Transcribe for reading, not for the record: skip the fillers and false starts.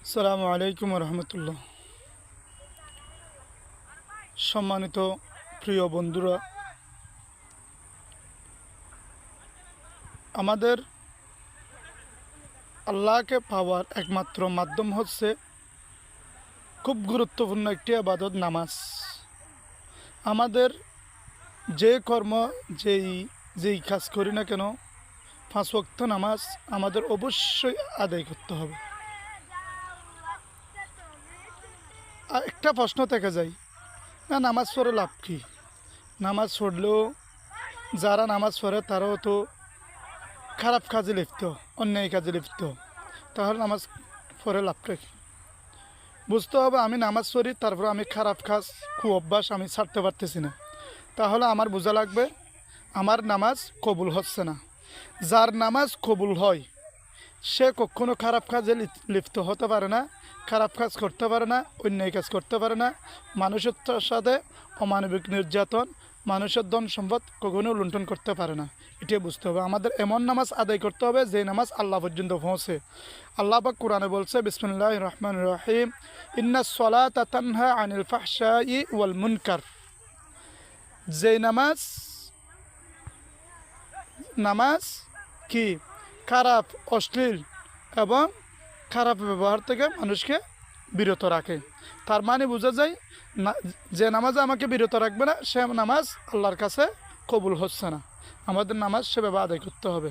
আসসালামু আলাইকুম রহমতুল্লাহ। সম্মানিত প্রিয় বন্ধুরা, আমাদের আল্লাহকে পাওয়ার একমাত্র মাধ্যম হচ্ছে খুব গুরুত্বপূর্ণ একটি ইবাদত নামাজ। আমাদের যে কর্ম যেই যেই কাজ করি না কেন, 5 ওয়াক্ত নামাজ আমাদের অবশ্যই আদায় করতে হবে। আর একটা প্রশ্ন থেকে যায়, না নামাজ পড়ে লাভ কি? নামাজ পড়লেও যারা নামাজ পড়ে তারাও তো খারাপ কাজে লিপ্ত, অন্যায় কাজে লিপ্ত, তাহলে নামাজ পড়ে লাভটা কি? বুঝতে হবে আমি নামাজ পড়ি, তারপর আমি খারাপ কাজ অভ্যাস আমি ছাড়তে পারতেছি না, তাহলে আমার বোঝা লাগবে আমার নামাজ কবুল হচ্ছে না। যার নামাজ কবুল হয় সে কখনো খারাপ কাজে লিপ্ত হতে পারে না, খারাপ কাজ করতে পারে না, অন্যায় কাজ করতে পারে না, মানুষের সাথে অমানবিক নির্যাতন, মানুষের ধন সম্পদ কখনো লুণ্ঠন করতে পারে না। এটাই বুঝতে হবে। আমাদের এমন নামাজ আদায় করতে হবে যে নামাজ আল্লাহ পর্যন্ত পৌঁছে। আল্লাহ পাক কোরআনে বলছে, বিসমিল্লাহির রহমানির রহিম, ইন্নাস সালাতা তানহা আনিল ফাহশাই ওয়াল মুনকার। যে নামাজ কি খারাপ, অশ্লীল এবং খারাপ ব্যবহার থেকে মানুষকে বিরত রাখে। তার মানে বোঝা যায় না, যে নামাজ আমাকে বিরত রাখবে না সে নামাজ আল্লাহর কাছে কবুল হচ্ছে না। আমাদের নামাজ সেভাবে আদায় করতে হবে।